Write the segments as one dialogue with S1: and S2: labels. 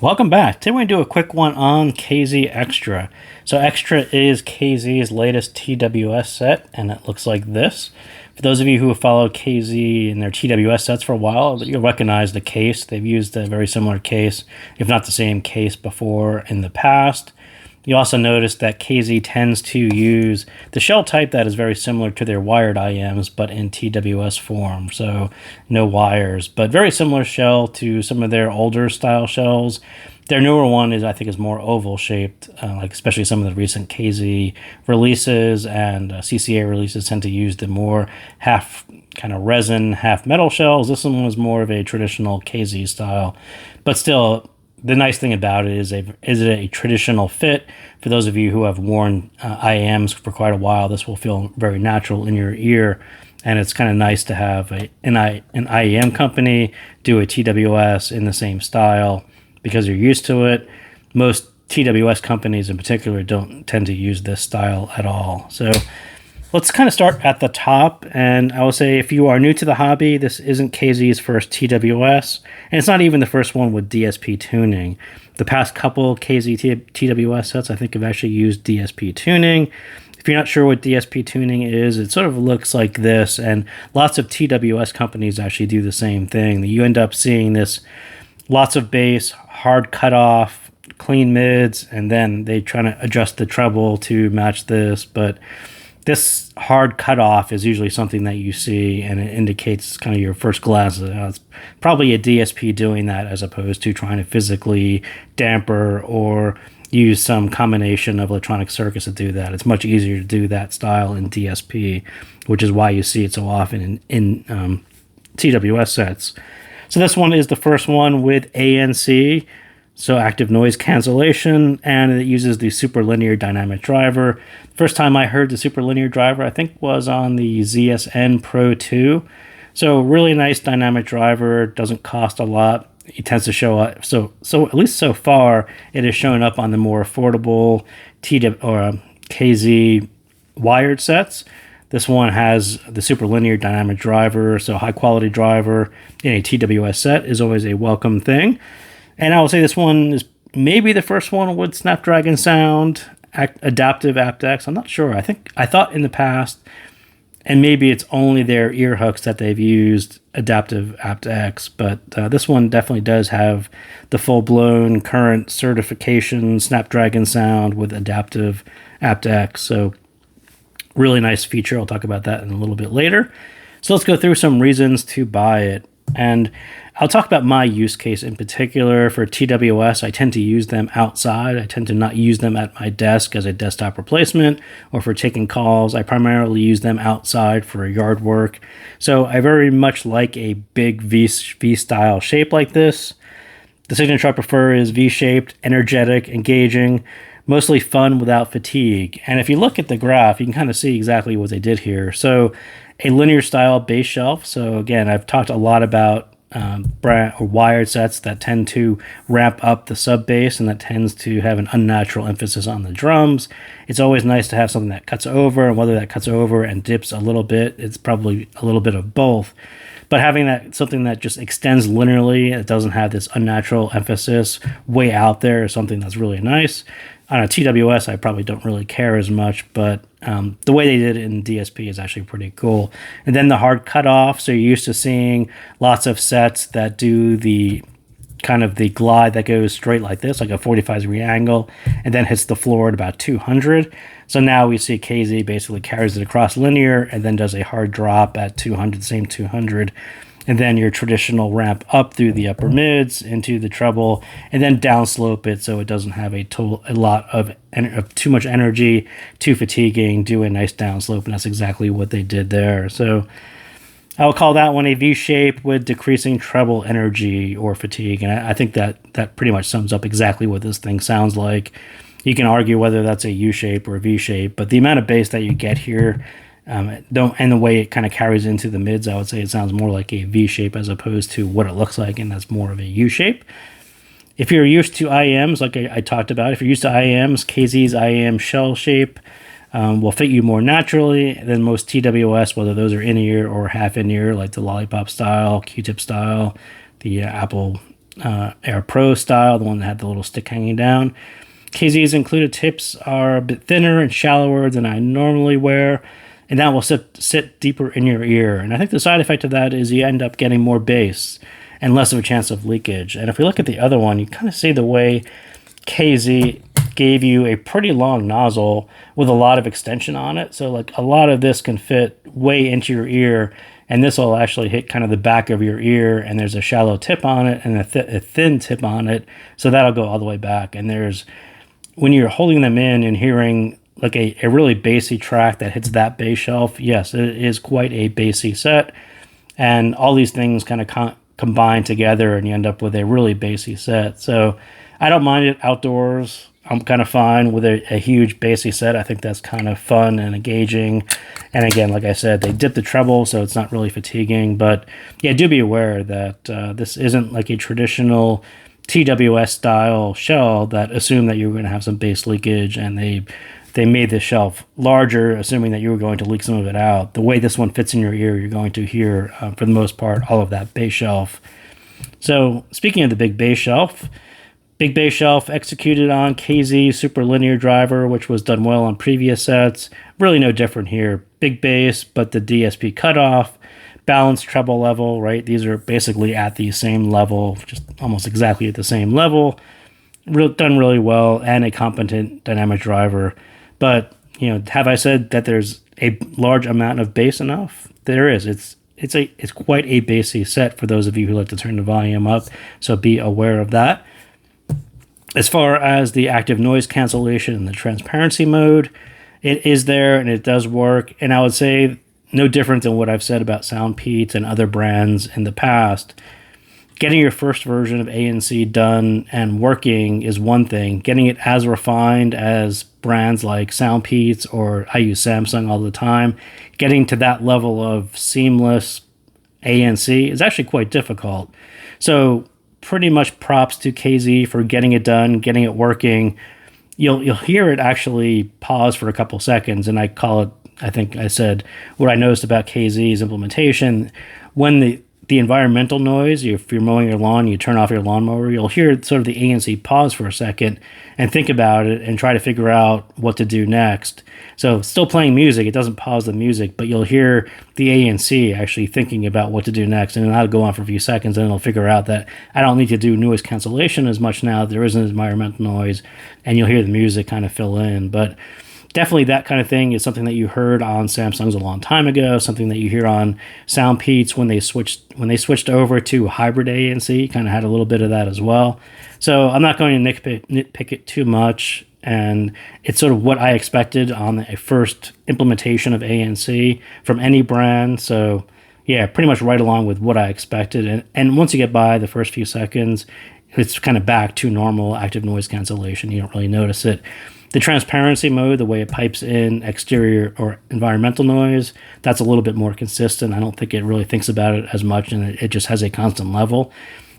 S1: Welcome back. Today we're going to do a quick one on KZ Xtra. So Xtra is KZ's latest TWS set, and it looks like this. For those of you who have followed KZ and their TWS sets for a while, you'll recognize the case. They've used a very similar case, if not the same case before in the past. You also notice that KZ tends to use the shell type that is very similar to their wired IMs, but in TWS form, so no wires, but very similar shell to some of their older style shells. Their newer one I think, is more oval shaped, like especially some of the recent KZ releases and CCA releases tend to use the more half kind of resin, half metal shells. This one was more of a traditional KZ style, but still. The nice thing about it is it a traditional fit. For those of you who have worn IAMs for quite a while, this will feel very natural in your ear. And it's kind of nice to have an IAM company do a TWS in the same style because you're used to it. Most TWS companies in particular don't tend to use this style at all. So let's kind of start at the top, and I will say if you are new to the hobby, this isn't KZ's first TWS, and it's not even the first one with DSP tuning. The past couple KZ TWS sets I think have actually used DSP tuning. If you're not sure what DSP tuning is, it sort of looks like this, and lots of TWS companies actually do the same thing. You end up seeing this lots of bass, hard cutoff, clean mids, and then they try to adjust the treble to match this, but this hard cutoff is usually something that you see, and it indicates kind of your first glance. It's probably a DSP doing that as opposed to trying to physically damper or use some combination of electronic circuits to do that. It's much easier to do that style in DSP, which is why you see it so often in TWS sets. So this one is the first one with ANC, so active noise cancellation, and it uses the super linear dynamic driver. First time I heard the super linear driver, I think, was on the ZSN Pro 2. So really nice dynamic driver, doesn't cost a lot. It tends to show up, so at least so far, it is showing up on the more affordable KZ wired sets. This one has the super linear dynamic driver, so high quality driver in a TWS set is always a welcome thing. And I will say this one is maybe the first one with Snapdragon Sound, adaptive aptX. I'm not sure. I thought in the past, and maybe it's only their ear hooks that they've used adaptive aptX, but this one definitely does have the full-blown current certification Snapdragon Sound with adaptive aptX. So really nice feature. I'll talk about that in a little bit later. So let's go through some reasons to buy it. And I'll talk about my use case in particular. For TWS, I tend to use them outside. I tend to not use them at my desk as a desktop replacement or for taking calls. I primarily use them outside for yard work. So I very much like a big V-style shape like this. The signature I prefer is V-shaped, energetic, engaging, mostly fun without fatigue. And if you look at the graph, you can kind of see exactly what they did here. So a linear style bass shelf. So again, I've talked a lot about wired sets that tend to ramp up the sub bass and that tends to have an unnatural emphasis on the drums. It's always nice to have something that cuts over, and whether that cuts over and dips a little bit, it's probably a little bit of both. But having that something that just extends linearly, it doesn't have this unnatural emphasis way out there, is something that's really nice. On a TWS, I probably don't really care as much, but the way they did it in DSP is actually pretty cool. And then the hard cutoff, so you're used to seeing lots of sets that do the kind of the glide that goes straight like this, like a 45-degree angle, and then hits the floor at about 200. So now we see KZ basically carries it across linear and then does a hard drop at 200, same 200. And then your traditional ramp up through the upper mids into the treble, and then downslope it so it doesn't have a lot of too much energy, too fatiguing. Do a nice downslope, and that's exactly what they did there. So I will call that one a V shape with decreasing treble energy or fatigue, and I think that pretty much sums up exactly what this thing sounds like. You can argue whether that's a U shape or a V shape, but the amount of bass that you get here. And the way it kind of carries into the mids, I would say it sounds more like a V shape as opposed to what it looks like, and that's more of a U shape. If you're used to IAMs, like I talked about, if you're used to IAMs, KZ's IAM shell shape will fit you more naturally than most TWS, whether those are in-ear or half in-ear, like the Lollipop style, Q-tip style, the Apple Air Pro style, the one that had the little stick hanging down. KZ's included tips are a bit thinner and shallower than I normally wear, and that will sit deeper in your ear. And I think the side effect of that is you end up getting more bass and less of a chance of leakage. And if we look at the other one, you kind of see the way KZ gave you a pretty long nozzle with a lot of extension on it. So like a lot of this can fit way into your ear, and this will actually hit kind of the back of your ear, and there's a shallow tip on it and a thin tip on it. So that'll go all the way back. And when you're holding them in and hearing like a really bassy track that hits that bass shelf, yes, it is quite a bassy set. And all these things kind of combine together, and you end up with a really bassy set. So I don't mind it outdoors. I'm kind of fine with a huge bassy set. I think that's kind of fun and engaging. And again, like I said, they dip the treble, so it's not really fatiguing. But yeah, do be aware that this isn't like a traditional TWS style shell that assumed that you were going to have some bass leakage, and they made the shelf larger, assuming that you were going to leak some of it out. The way this one fits in your ear, you're going to hear, for the most part, all of that bass shelf. So speaking of the big bass shelf executed on KZ super linear driver, which was done well on previous sets. Really no different here. Big bass, but the DSP cutoff, balanced treble level, right? These are basically at the same level, just almost exactly at the same level. Done really well, and a competent dynamic driver. But, have I said that there's a large amount of bass enough? There is. It's quite a bassy set for those of you who like to turn the volume up, so be aware of that. As far as the active noise cancellation and the transparency mode, it is there and it does work. And I would say no different than what I've said about SoundPeats and other brands in the past. Getting your first version of ANC done and working is one thing. Getting it as refined as brands like SoundPeats, or I use Samsung all the time, getting to that level of seamless ANC is actually quite difficult. So pretty much props to KZ for getting it done, getting it working. You'll hear it actually pause for a couple seconds, and I think I said what I noticed about KZ's implementation. When the environmental noise, if you're mowing your lawn, you turn off your lawnmower, you'll hear sort of the ANC pause for a second and think about it and try to figure out what to do next. So still playing music, it doesn't pause the music, but you'll hear the ANC actually thinking about what to do next, and that'll go on for a few seconds, and it'll figure out that I don't need to do noise cancellation as much now. There isn't environmental noise, and you'll hear the music kind of fill in. But definitely that kind of thing is something that you heard on Samsung's a long time ago, something that you hear on SoundPeats when they switched over to hybrid ANC, kind of had a little bit of that as well. So I'm not going to nitpick it too much, and it's sort of what I expected on a first implementation of ANC from any brand. So yeah, pretty much right along with what I expected. And once you get by the first few seconds, it's kind of back to normal active noise cancellation. You don't really notice it. The transparency mode, the way it pipes in exterior or environmental noise, that's a little bit more consistent. I don't think it really thinks about it as much, and it just has a constant level.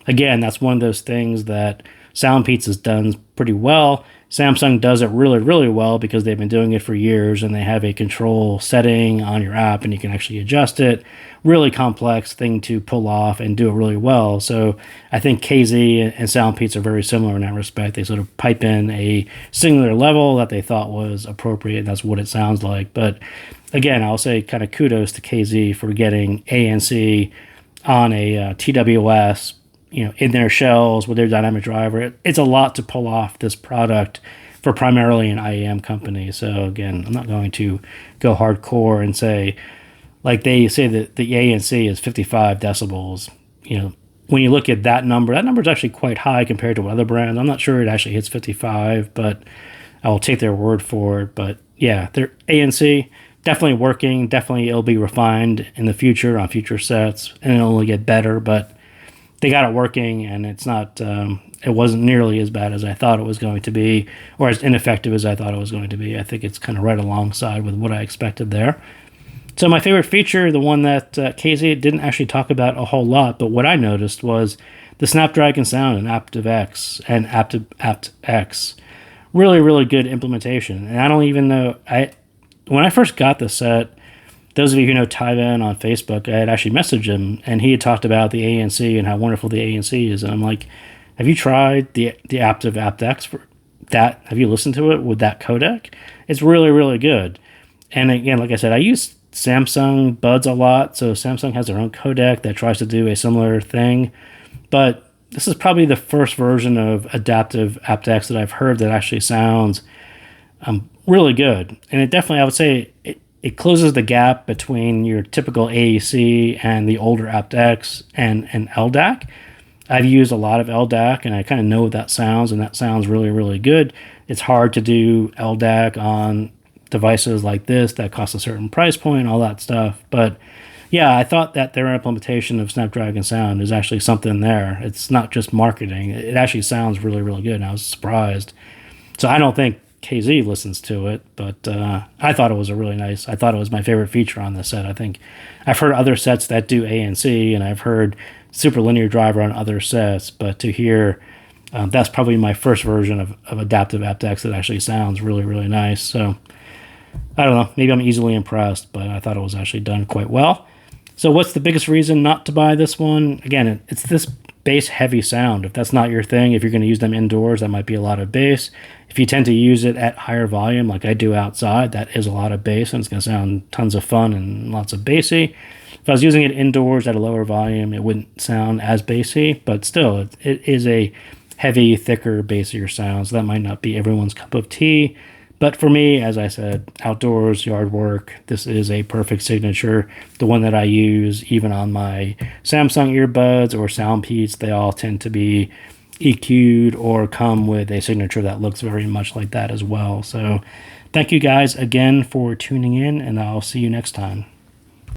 S1: Again, that's one of those things that SoundPeats has done pretty well. Samsung does it really, really well because they've been doing it for years, and they have a control setting on your app, and you can actually adjust it. Really complex thing to pull off and do it really well. So I think KZ and SoundPeats are very similar in that respect. They sort of pipe in a singular level that they thought was appropriate. That's what it sounds like. But again, I'll say kind of kudos to KZ for getting ANC on a TWS, in their shells with their dynamic driver. It's a lot to pull off this product for primarily an IEM company. So again, I'm not going to go hardcore and say, like they say that the ANC is 55 decibels. When you look at that number is actually quite high compared to other brands. I'm not sure it actually hits 55, but I will take their word for it. But yeah, their ANC definitely working. Definitely it'll be refined in the future on future sets, and it'll only get better. But they got it working, and it's not. It wasn't nearly as bad as I thought it was going to be, or as ineffective as I thought it was going to be. I think it's kind of right alongside with what I expected there. So my favorite feature, the one that KZ didn't actually talk about a whole lot, but what I noticed was the Snapdragon Sound and aptX and aptX. Really, really good implementation. And I don't even know, when I first got the set, those of you who know Tyvan on Facebook, I had actually messaged him, and he had talked about the ANC and how wonderful the ANC is. And I'm like, Have you tried the Aptiv aptX for that? Have you listened to it with that codec? It's really, really good. And again, like I said, I use Samsung Buds a lot. So Samsung has their own codec that tries to do a similar thing. But this is probably the first version of adaptive aptX that I've heard that actually sounds really good. And it definitely, I would say, it closes the gap between your typical AEC and the older aptX and LDAC. I've used a lot of LDAC, and I kind of know what that sounds, and that sounds really, really good. It's hard to do LDAC on devices like this that cost a certain price point, all that stuff. But yeah, I thought that their implementation of Snapdragon Sound is actually something there. It's not just marketing. It actually sounds really, really good, and I was surprised. So I don't think KZ listens to it, but I thought it was I thought it was my favorite feature on this set. I think I've heard other sets that do ANC, and I've heard super linear driver on other sets, but to hear that's probably my first version of adaptive aptX that actually sounds really, really nice. So I don't know, maybe I'm easily impressed, but I thought it was actually done quite well. So what's the biggest reason not to buy this one? Again, it's this bass heavy sound. If that's not your thing, if you're going to use them indoors, that might be a lot of bass. If you tend to use it at higher volume like I do outside, that is a lot of bass, and it's going to sound tons of fun and lots of bassy. If I was using it indoors at a lower volume, it wouldn't sound as bassy, but still, it is a heavy, thicker, bassier sound, so that might not be everyone's cup of tea. But for me, as I said, outdoors, yard work, this is a perfect signature. The one that I use, even on my Samsung earbuds or Soundpeats, they all tend to be EQ'd or come with a signature that looks very much like that as well. So thank you guys again for tuning in, and I'll see you next time.